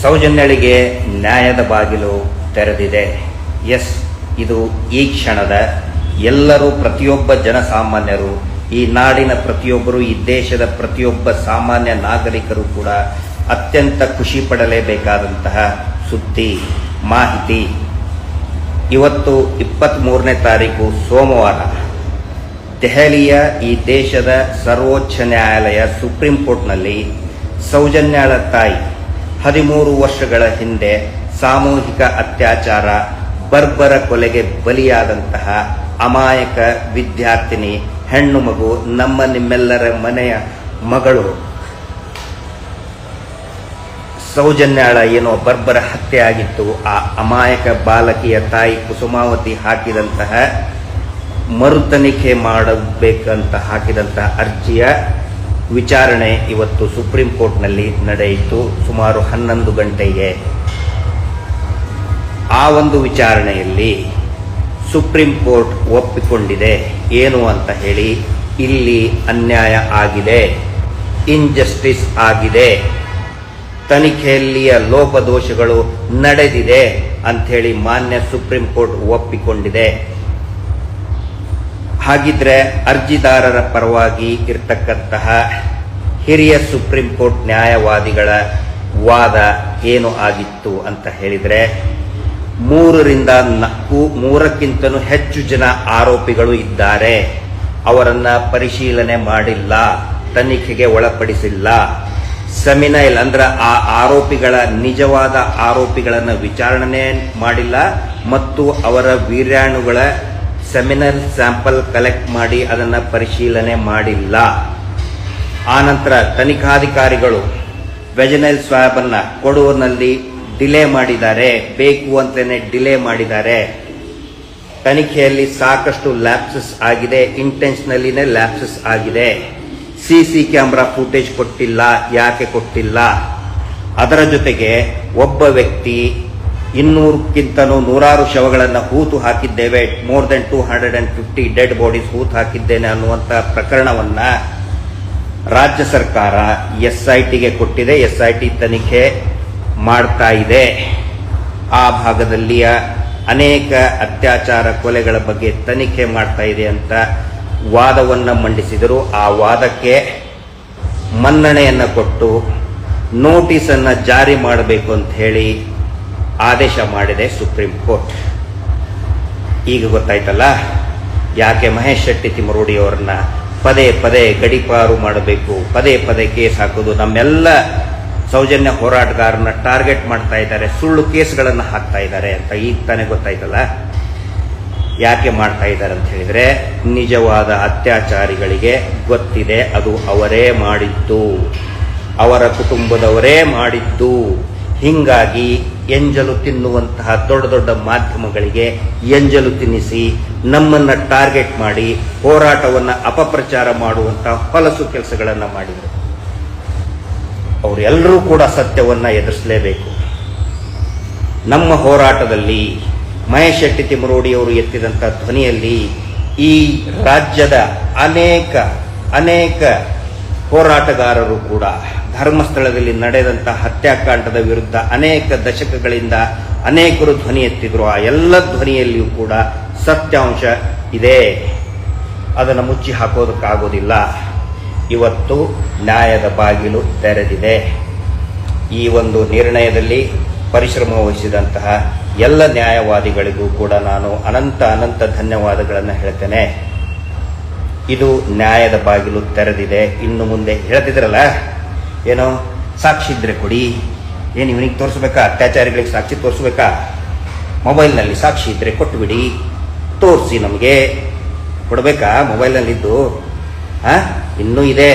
ಸೌಜನ್ಯಳಿಗೆ ನ್ಯಾಯದ ಬಾಗಿಲು ತೆರೆದಿದೆ. ಎಸ್, ಇದು ಈ ಕ್ಷಣದ ಎಲ್ಲರೂ, ಪ್ರತಿಯೊಬ್ಬ ಜನಸಾಮಾನ್ಯರು, ಈ ನಾಡಿನ ಪ್ರತಿಯೊಬ್ಬರು, ಈ ದೇಶದ ಪ್ರತಿಯೊಬ್ಬ ಸಾಮಾನ್ಯ ನಾಗರಿಕರು ಕೂಡ ಅತ್ಯಂತ ಖುಷಿ ಪಡಲೇಬೇಕಾದಂತಹ ಸುದ್ದಿ, ಮಾಹಿತಿ. ಇವತ್ತು 23ನೇ ತಾರೀಕು ಸೋಮವಾರ ದೆಹಲಿಯ ಈ ದೇಶದ ಸರ್ವೋಚ್ಚ ನ್ಯಾಯಾಲಯ ಸುಪ್ರೀಂ ಕೋರ್ಟ್ನಲ್ಲಿ ಸೌಜನ್ಯಾಳ ತಾಯಿ 13 ವರ್ಷಗಳ ಹಿಂದೆ ಸಾಮೂಹಿಕ ಅತ್ಯಾಚಾರ, ಬರ್ಬರ ಕೊಲೆಗೆ ಬಲಿಯಾದಂತಹ ಅಮಾಯಕ ವಿದ್ಯಾರ್ಥಿನಿ, ಹೆಣ್ಣು ಮಗು, ನಮ್ಮ ನಿಮ್ಮೆಲ್ಲರ ಮನೆಯ ಮಗಳು ಸೌಜನ್ಯಾಳ ಏನೋ ಬರ್ಬರ ಹತ್ಯೆ ಆಗಿತ್ತು. ಆ ಅಮಾಯಕ ಬಾಲಕಿಯ ತಾಯಿ ಕುಸುಮಾವತಿ ಹಾಕಿದಂತಹ ಮರುತನಿಖೆ ಮಾಡಬೇಕಂತ ಹಾಕಿದಂತಹ ಅರ್ಜಿಯ ವಿಚಾರಣೆ ಇವತ್ತು ಸುಪ್ರೀಂ ಕೋರ್ಟ್ನಲ್ಲಿ ನಡೆಯಿತು. ಸುಮಾರು 11 ಗಂಟೆಗೆ ಆ ಒಂದು ವಿಚಾರಣೆಯಲ್ಲಿ ಸುಪ್ರೀಂ ಕೋರ್ಟ್ ಒಪ್ಪಿಕೊಂಡಿದೆ ಏನು ಅಂತ ಹೇಳಿ, ಇಲ್ಲಿ ಅನ್ಯಾಯ ಆಗಿದೆ, ಇನ್ಜಸ್ಟಿಸ್ ಆಗಿದೆ, ತನಿಖೆಯಲ್ಲಿಯ ಲೋಪದೋಷಗಳು ನಡೆದಿದೆ ಅಂಥೇಳಿ ಮಾನ್ಯ ಸುಪ್ರೀಂ ಕೋರ್ಟ್ ಒಪ್ಪಿಕೊಂಡಿದೆ. ಹಾಗಿದ್ರೆ ಅರ್ಜಿದಾರರ ಪರವಾಗಿ ಇರತಕ್ಕಂತಹ ಹಿರಿಯ ಸುಪ್ರೀಂ ಕೋರ್ಟ್ ನ್ಯಾಯವಾದಿಗಳ ವಾದ ಏನು ಆಗಿತ್ತು ಅಂತ ಹೇಳಿದ್ರೆ, 3ಕ್ಕಿಂತಲೂ ಹೆಚ್ಚು ಜನ ಆರೋಪಿಗಳು ಇದ್ದಾರೆ, ಅವರನ್ನ ಪರಿಶೀಲನೆ ಮಾಡಿಲ್ಲ, ತನಿಖೆಗೆ ಒಳಪಡಿಸಿಲ್ಲ, ಸೆಮಿನೈಲ್ ಅಂದ್ರೆ ಆ ಆರೋಪಿಗಳ ನಿಜವಾದ ಆರೋಪಿಗಳನ್ನು ವಿಚಾರಣೆ ಮಾಡಿಲ್ಲ ಮತ್ತು ಅವರ ವೀರ್ಯಾಣುಗಳ ಸೆಮಿನಲ್ ಸ್ಯಾಂಪಲ್ ಕಲೆಕ್ಟ್ ಮಾಡಿ ಅದನ್ನು ಪರಿಶೀಲನೆ ಮಾಡಿಲ್ಲ. ಆನಂತರ ತನಿಖಾಧಿಕಾರಿಗಳು ವೆಜನೈಲ್ ಸ್ವಾಬ್ ಅನ್ನ ಕೊಡುವಲ್ಲಿ ಡಿಲೇ ಮಾಡಿದ್ದಾರೆ, ಬೇಕು ಅಂತಲೇ ಡಿಲೇ ಮಾಡಿದ್ದಾರೆ. ತನಿಖೆಯಲ್ಲಿ ಸಾಕಷ್ಟು ಲ್ಯಾಪ್ಸಸ್ ಆಗಿದೆ, ಇಂಟೆನ್ಷನಲಿನೇ ಲ್ಯಾಪ್ಸಸ್ ಆಗಿದೆ. ಸಿಸಿ ಕ್ಯಾಮೆರಾ ಫುಟೇಜ್ ಕೊಟ್ಟಿಲ್ಲ, ಯಾಕೆ ಕೊಟ್ಟಿಲ್ಲ? ಅದರ ಜೊತೆಗೆ ಒಬ್ಬ ವ್ಯಕ್ತಿ 200ಕ್ಕಿಂತಲೂ 100 ಶವಗಳನ್ನು ಹೂತು ಹಾಕಿದ್ದೇವೆ, ಮೋರ್ ದೆನ್ 250 ಡೆಡ್ ಬಾಡೀಸ್ ಹೂತು ಹಾಕಿದ್ದೇನೆ ಅನ್ನುವಂಥ ಪ್ರಕರಣವನ್ನ ರಾಜ್ಯ ಸರ್ಕಾರ SITಗೆ ಕೊಟ್ಟಿದೆ. SIT ತನಿಖೆ ಮಾಡ್ತಾ ಇದೆ. ಆ ಭಾಗದಲ್ಲಿಯ ಅನೇಕ ಅತ್ಯಾಚಾರ ಕೊಲೆಗಳ ಬಗ್ಗೆ ತನಿಖೆ ಮಾಡ್ತಾ ಇದೆ ಅಂತ ವಾದವನ್ನು ಮಂಡಿಸಿದರು. ಆ ವಾದಕ್ಕೆ ಮನ್ನಣೆಯನ್ನು ಕೊಟ್ಟು ನೋಟಿಸನ್ನು ಜಾರಿ ಮಾಡಬೇಕು ಅಂತ ಹೇಳಿ ಆದೇಶ ಮಾಡಿದೆ ಸುಪ್ರೀಂ ಕೋರ್ಟ್. ಈಗ ಗೊತ್ತಾಯ್ತಲ್ಲ ಯಾಕೆ ಮಹೇಶ್ ಶೆಟ್ಟಿ ತಿಮರೋಡಿ ಅವರನ್ನ ಪದೇ ಪದೇ ಗಡೀಪಾರು ಮಾಡಬೇಕು, ಪದೇ ಪದೇ ಕೇಸ್ ಹಾಕೋದು, ನಮ್ಮೆಲ್ಲ ಸೌಜನ್ಯ ಹೋರಾಟಗಾರನ ಟಾರ್ಗೆಟ್ ಮಾಡ್ತಾ ಇದ್ದಾರೆ, ಸುಳ್ಳು ಕೇಸ್ಗಳನ್ನು ಹಾಕ್ತಾ ಇದ್ದಾರೆ ಅಂತ ಈಗ ತಾನೇ ಗೊತ್ತಾಯ್ತಲ್ಲ. ಯಾಕೆ ಮಾಡ್ತಾ ಇದ್ದಾರೆ ಅಂತ ಹೇಳಿದ್ರೆ, ನಿಜವಾದ ಅತ್ಯಾಚಾರಿಗಳಿಗೆ ಗೊತ್ತಿದೆ ಅದು ಅವರೇ ಮಾಡಿದ್ದು, ಅವರ ಕುಟುಂಬದವರೇ ಮಾಡಿದ್ದು. ಹಿಂಗಾಗಿ ಎಂಜಲು ತಿನ್ನುವಂತಹ ದೊಡ್ಡ ದೊಡ್ಡ ಮಾಧ್ಯಮಗಳಿಗೆ ಎಂಜಲು ತಿನ್ನಿಸಿ ನಮ್ಮನ್ನ ಟಾರ್ಗೆಟ್ ಮಾಡಿ ಹೋರಾಟವನ್ನು ಅಪಪ್ರಚಾರ ಮಾಡುವಂತಹ ಹೊಲಸು ಕೆಲಸಗಳನ್ನು ಮಾಡಿದರು. ಅವರೆಲ್ಲರೂ ಕೂಡ ಸತ್ಯವನ್ನ ಎದುರಿಸಲೇಬೇಕು. ನಮ್ಮ ಹೋರಾಟದಲ್ಲಿ ಮಹೇಶ್ ಶೆಟ್ಟಿ ತಿಮರೋಡಿ ಅವರು ಎತ್ತಿದಂಥ ಧ್ವನಿಯಲ್ಲಿ ಈ ರಾಜ್ಯದ ಅನೇಕ ಹೋರಾಟಗಾರರು ಕೂಡ ಧರ್ಮಸ್ಥಳದಲ್ಲಿ ನಡೆದಂಥ ಹತ್ಯಾಕಾಂಡದ ವಿರುದ್ಧ ಅನೇಕ ದಶಕಗಳಿಂದ ಅನೇಕರು ಧ್ವನಿ ಎತ್ತಿದ್ರು. ಆ ಎಲ್ಲ ಧ್ವನಿಯಲ್ಲಿಯೂ ಕೂಡ ಸತ್ಯಾಂಶ ಇದೆ, ಅದನ್ನು ಮುಚ್ಚಿ ಹಾಕೋದಕ್ಕಾಗೋದಿಲ್ಲ. ಇವತ್ತು ನ್ಯಾಯದ ಬಾಗಿಲು ತೆರೆದಿದೆ. ಈ ಒಂದು ನಿರ್ಣಯದಲ್ಲಿ ಪರಿಶ್ರಮ ವಹಿಸಿದಂತಹ ಎಲ್ಲ ನ್ಯಾಯವಾದಿಗಳಿಗೂ ಕೂಡ ನಾನು ಅನಂತ ಧನ್ಯವಾದಗಳನ್ನು ಹೇಳ್ತೇನೆ. ಇದು ನ್ಯಾಯದ ಬಾಗಿಲು ತೆರೆದಿದೆ. ಇನ್ನು ಮುಂದೆ ಹೇಳ್ತಿದ್ರಲ್ಲ, ಏನೋ ಸಾಕ್ಷಿ ಇದ್ರೆ ಕೊಡಿ, ಏನು ಇವನಿಗೆ ತೋರಿಸ್ಬೇಕಾ, ಅತ್ಯಾಚಾರಿಗಳಿಗೆ ಸಾಕ್ಷಿ ತೋರಿಸ್ಬೇಕಾ? ಮೊಬೈಲ್ನಲ್ಲಿ ಸಾಕ್ಷಿ ಇದ್ರೆ ಕೊಟ್ಟು ಬಿಡಿ, ತೋರಿಸಿ, ನಮಗೆ ಕೊಡಬೇಕಾ ಮೊಬೈಲ್ನಲ್ಲಿದ್ದು? ಇನ್ನೂ ಇದೆ,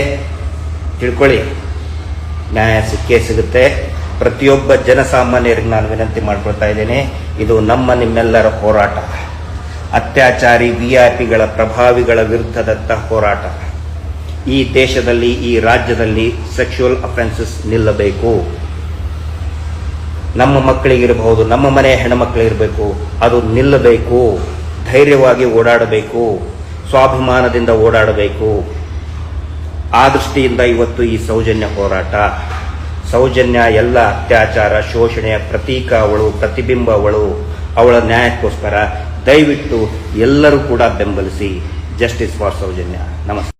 ತಿಳ್ಕೊಳ್ಳಿ, ನ್ಯಾಯ ಸಿಕ್ಕೇ ಸಿಗುತ್ತೆ. ಪ್ರತಿಯೊಬ್ಬ ಜನಸಾಮಾನ್ಯರಿಗೆ ನಾನು ವಿನಂತಿ ಮಾಡ್ಕೊಳ್ತಾ ಇದ್ದೇನೆ, ಇದು ನಮ್ಮ ನಿಮ್ಮೆಲ್ಲರ ಹೋರಾಟ. ಅತ್ಯಾಚಾರಿ ವಿಐಪಿಗಳ ಪ್ರಭಾವಿಗಳ ವಿರುದ್ಧದಂಥ ಹೋರಾಟ. ಈ ದೇಶದಲ್ಲಿ, ಈ ರಾಜ್ಯದಲ್ಲಿ ಸೆಕ್ಷುವಲ್ ಅಫೆನ್ಸಸ್ ನಿಲ್ಲಬೇಕು. ನಮ್ಮ ಮಕ್ಕಳಿಗಿರಬಹುದು, ನಮ್ಮ ಮನೆಯ ಹೆಣ್ಣುಮಕ್ಕಳಿರಬೇಕು, ಅದು ನಿಲ್ಲಬೇಕು. ಧೈರ್ಯವಾಗಿ ಓಡಾಡಬೇಕು, ಸೌಜನ್ಯ ಎಲ್ಲ ಅತ್ಯಾಚಾರ ಶೋಷಣೆಯ ಪ್ರತೀಕ ಅವಳು, ಪ್ರತಿಬಿಂಬ ಅವಳು. ಅವಳ ನ್ಯಾಯಕ್ಕೋಸ್ಕರ ದಯವಿಟ್ಟು ಎಲ್ಲರೂ ಕೂಡ ಬೆಂಬಲಿಸಿ. Justice for Soujanya. ನಮಸ್ತೆ.